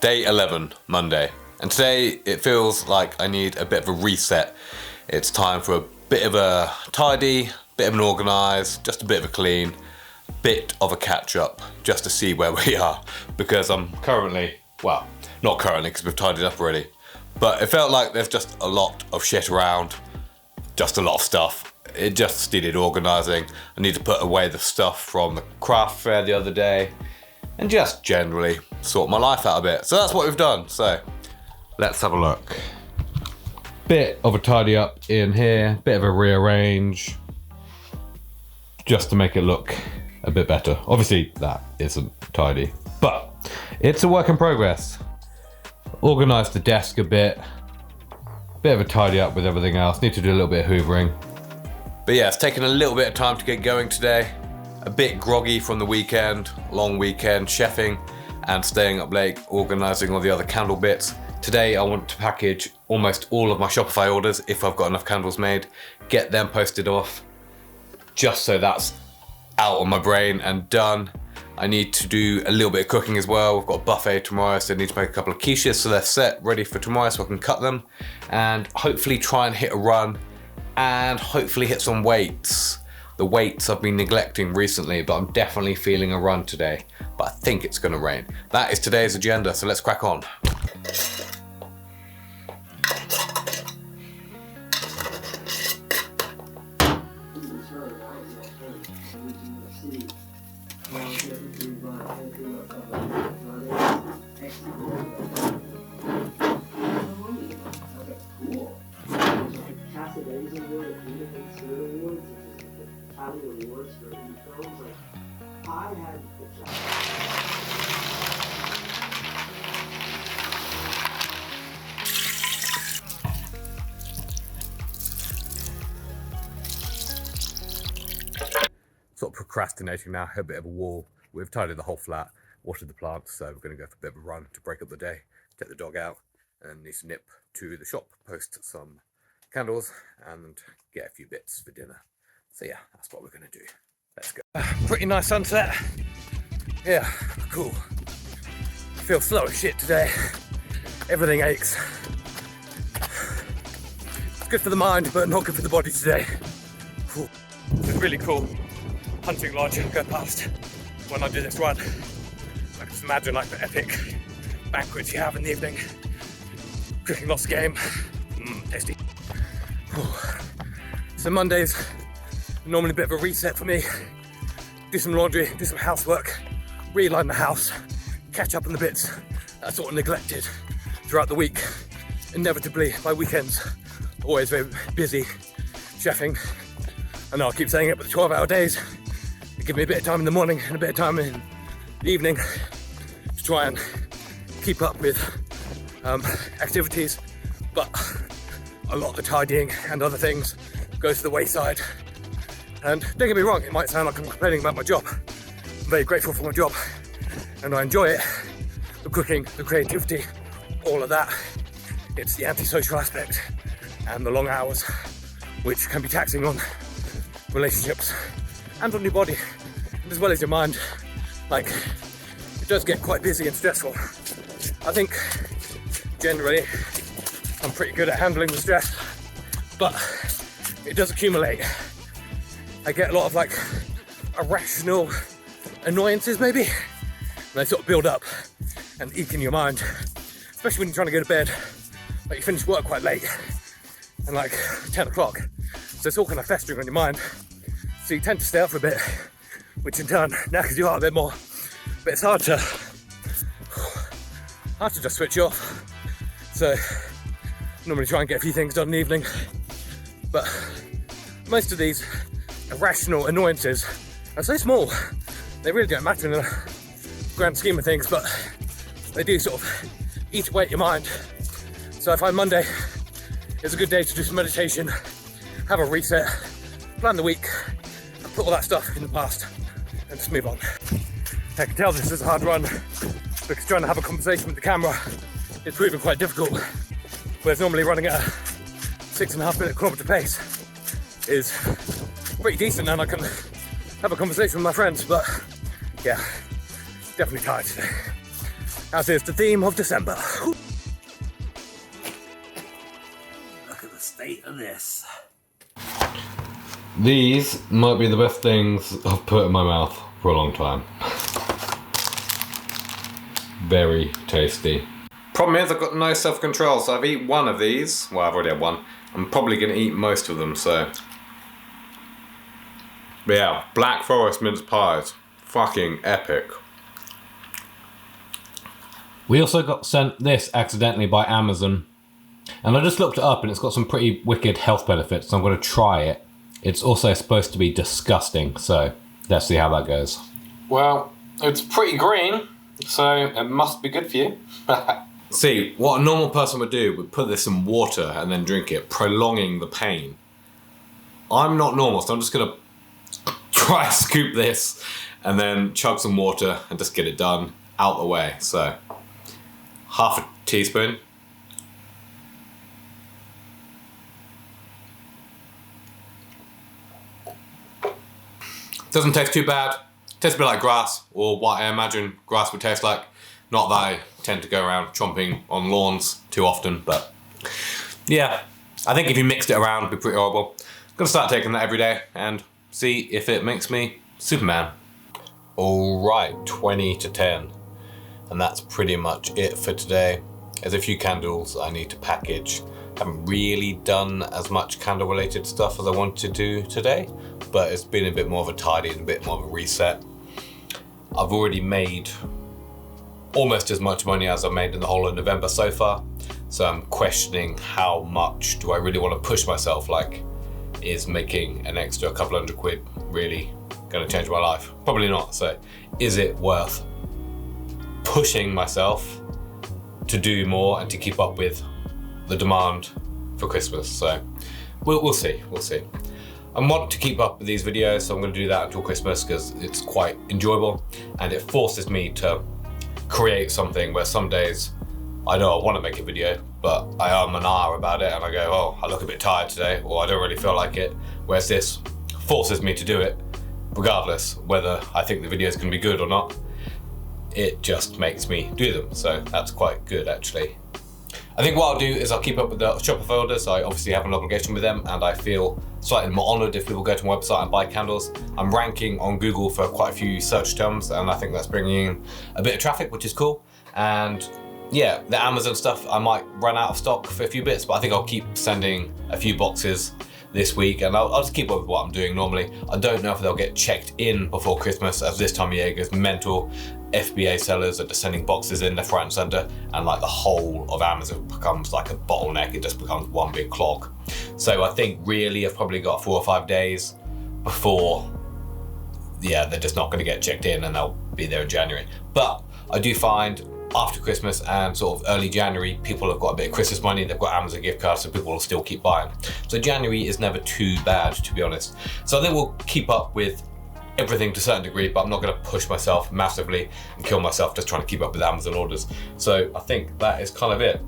Day 11, Monday. And today it feels like I need a bit of a reset. It's time for a bit of a tidy, bit of an organise, just a bit of a clean, bit of a catch up, just to see where we are. Because I'm currently, well, not currently because we've tidied up already, but it felt like there's just a lot of shit around, just a lot of stuff. It just needed organising. I need to put away the stuff from the craft fair the other day and just generally sort my life out a bit. So that's what we've done. So let's have a look. Bit of a tidy up in here, bit of a rearrange, just to make it look a bit better. Obviously that isn't tidy, but it's a work in progress. Organised the desk a bit of a tidy up with everything else. Need to do a little bit of hoovering. But yeah, it's taken a little bit of time to get going today. A bit groggy from the weekend, long weekend, chefing and staying up late, organising all the other candle bits. Today I want to package almost all of my Shopify orders, if I've got enough candles made, get them posted off, just so that's out of my brain and done. I need to do a little bit of cooking as well. We've got a buffet tomorrow, so I need to make a couple of quiches so they're set, ready for tomorrow so I can cut them, and hopefully try and hit a run, and hopefully hit some weights. The weights I've been neglecting recently, but I'm definitely feeling a run today. But I think it's gonna rain. That is today's agenda, so let's crack on. Sort of procrastinating now, a bit of a wall. We've tidied the whole flat, watered the plants, so we're gonna go for a bit of a run to break up the day, take the dog out, and need to nip to the shop, post some candles, and get a few bits for dinner. So yeah, that's what we're gonna do. Let's go. Pretty nice sunset. Yeah, cool. I feel slow as shit today. Everything aches. It's good for the mind, but not good for the body today. Cool. It's really cool. Hunting lodge go past when I do this run. I can just imagine like the epic banquets you have in the evening. Cooking lots of game. Tasty. So Mondays normally a bit of a reset for me. Do some laundry, do some housework, realign the house, catch up on the bits that I sort of neglected throughout the week. Inevitably, my weekends always very busy chefing. I know I keep saying it, but the 12-hour days, they give me a bit of time in the morning and a bit of time in the evening to try and keep up with activities, but a lot of the tidying and other things goes to the wayside. And don't get me wrong, it might sound like I'm complaining about my job. I'm very grateful for my job and I enjoy it. The cooking, the creativity, all of that. It's the antisocial aspect and the long hours, which can be taxing on relationships and on your body, as well as your mind. Like, it does get quite busy and stressful. I think generally I'm pretty good at handling the stress, but it does accumulate. I get a lot of like irrational annoyances maybe, and they sort of build up and eke in your mind, especially when you're trying to go to bed. Like you finish work quite late and like 10 o'clock, so it's all kind of festering on your mind. So you tend to stay up for a bit, which in turn knackers you out a bit more. But it's hard to just switch off. So normally try and get a few things done in the evening. But most of these irrational annoyances are so small, they really don't matter in the grand scheme of things, but they do sort of eat away at your mind. So I find Monday is a good day to do some meditation, have a reset, plan the week, put all that stuff in the past and just move on. I can tell this is a hard run because trying to have a conversation with the camera is proving quite difficult, whereas normally running at a 6.5 minute kilometre pace is pretty decent and I can have a conversation with my friends, but yeah, definitely tired today. as is the theme of December. Look at the state of this. These might be the best things I've put in my mouth for a long time. Very tasty. Problem is I've got no self-control, so I've eaten one of these. Well, I've already had one. I'm probably going to eat most of them, so. But yeah, Black Forest mince pies. Fucking epic. We also got sent this accidentally by Amazon. And I just looked it up and it's got some pretty wicked health benefits, so I'm going to try it. It's also supposed to be disgusting, so let's see how that goes. Well, it's pretty green, so it must be good for you. See, what a normal person would do would put this in water and then drink it, prolonging the pain. I'm not normal, so I'm just gonna try to scoop this and then chug some water and just get it done, out the way. So, half a teaspoon. Doesn't taste too bad. Tastes a bit like grass, or what I imagine grass would taste like. Not that I tend to go around chomping on lawns too often, but yeah, I think if you mixed it around, it'd be pretty horrible. I'm gonna start taking that every day and see if it makes me Superman. All right, 20 to 10. And that's pretty much it for today. There's a few candles I need to package. Haven't really done as much candle related stuff as I wanted to do today, but it's been a bit more of a tidy and a bit more of a reset. I've already made almost as much money as I've made in the whole of November so far, so I'm questioning how much do I really want to push myself. Like, is making an extra couple £100 really going to change my life? Probably not. So is it worth pushing myself to do more and to keep up with the demand for Christmas? So we'll see. I want to keep up with these videos, so I'm going to do that until Christmas because it's quite enjoyable and it forces me to create something where some days I know I want to make a video, but I am an hour about it and I go, oh, I look a bit tired today, or I don't really feel like it. Whereas this forces me to do it regardless whether I think the video is going to be good or not. It just makes me do them, so that's quite good actually. I think what I'll do is I'll keep up with the shopper folders. I obviously have an obligation with them and I feel slightly more honoured if people go to my website and buy candles. I'm ranking on Google for quite a few search terms and I think that's bringing in a bit of traffic, which is cool. And yeah, the Amazon stuff, I might run out of stock for a few bits, but I think I'll keep sending a few boxes this week and I'll just keep up with what I'm doing normally. I don't know if they'll get checked in before Christmas, as this time of year goes mental. FBA sellers are just sending boxes in left, right and centre, and like the whole of Amazon becomes like a bottleneck. It just becomes one big clog. So I think really I've probably got 4 or 5 days before, yeah, they're just not going to get checked in and they'll be there in January. But I do find after Christmas and sort of early January, people have got a bit of Christmas money, they've got Amazon gift cards, so people will still keep buying. So January is never too bad, to be honest. So I think we'll keep up with everything to a certain degree, but I'm not going to push myself massively and kill myself just trying to keep up with Amazon orders. So I think that is kind of it.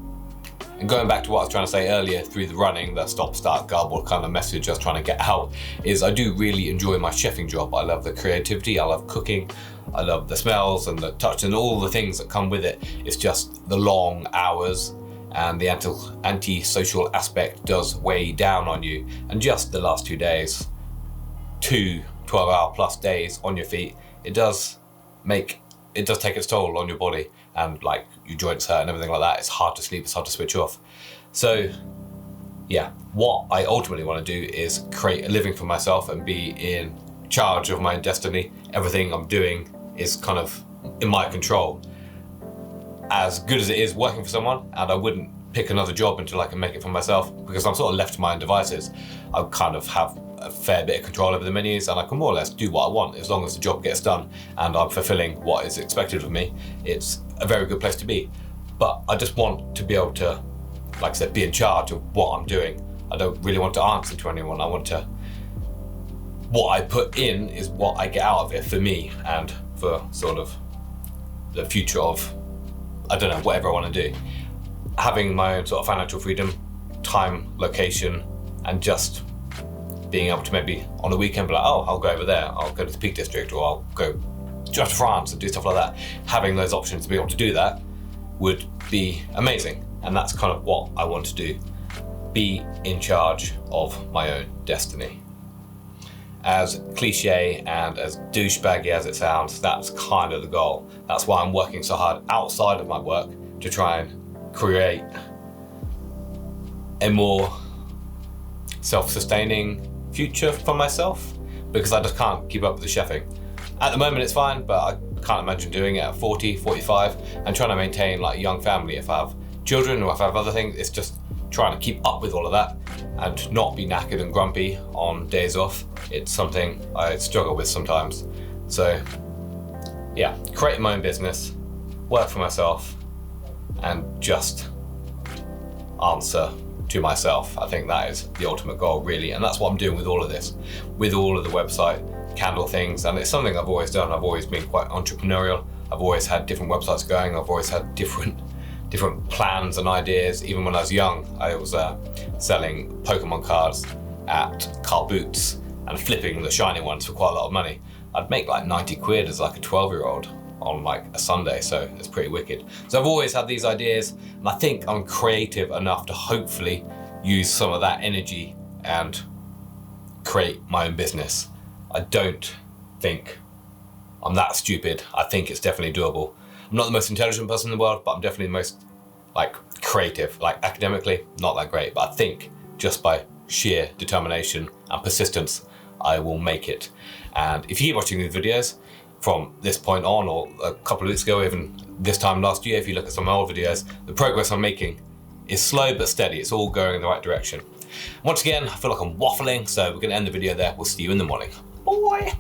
And going back to what I was trying to say earlier through the running, that stop, start, garble kind of message I was trying to get out, is I do really enjoy my chefing job. I love the creativity, I love cooking, I love the smells and the touch and all the things that come with it. It's just the long hours and the anti-social aspect does weigh down on you. And just the last 2 days, 2 12-hour plus days on your feet, it does take its toll on your body, and like your joints hurt and everything like that. It's hard to sleep, it's hard to switch off. So yeah, what I ultimately want to do is create a living for myself and be in charge of my destiny. Everything I'm doing is kind of in my control. As good as it is working for someone, and I wouldn't pick another job until I can make it for myself, because I'm sort of left to my own devices. I kind of have a fair bit of control over the menus and I can more or less do what I want as long as the job gets done and I'm fulfilling what is expected of me. It's a very good place to be. But I just want to be able to, like I said, be in charge of what I'm doing. I don't really want to answer to anyone. I want to, what I put in is what I get out of it for me and for sort of the future of, I don't know, whatever I want to do. Having my own sort of financial freedom, time, location, and just being able to maybe on a weekend be like, oh, I'll go over there, I'll go to the Peak District, or I'll go just to France and do stuff like that. Having those options to be able to do that would be amazing. And that's kind of what I want to do. Be in charge of my own destiny. As cliche and as douchebaggy as it sounds, that's kind of the goal. That's why I'm working so hard outside of my work to try and create a more self-sustaining future for myself, because I just can't keep up with the chefing. At the moment it's fine, but I can't imagine doing it at 40, 45 and trying to maintain like a young family. If I have children or if I have other things, it's just trying to keep up with all of that and not be knackered and grumpy on days off. It's something I struggle with sometimes. So yeah, creating my own business, work for myself, and just answer to myself. I think that is the ultimate goal, really. And that's what I'm doing with all of this, with all of the website candle things. And it's something I've always done. I've always been quite entrepreneurial. I've always had different websites going. I've always had different plans and ideas. Even when I was young, I was selling Pokemon cards at car boots and flipping the shiny ones for quite a lot of money. I'd make like 90 quid as like a 12-year-old on like a Sunday, so it's pretty wicked. So I've always had these ideas, and I think I'm creative enough to hopefully use some of that energy and create my own business. I don't think I'm that stupid. I think it's definitely doable. I'm not the most intelligent person in the world, but I'm definitely the most like creative. Like academically, not that great, but I think just by sheer determination and persistence, I will make it. And if you keep watching these videos from this point on, or a couple of weeks ago, even this time last year, if you look at some of my old videos, the progress I'm making is slow but steady. It's all going in the right direction. Once again, I feel like I'm waffling, so we're gonna end the video there. We'll see you in the morning. Bye.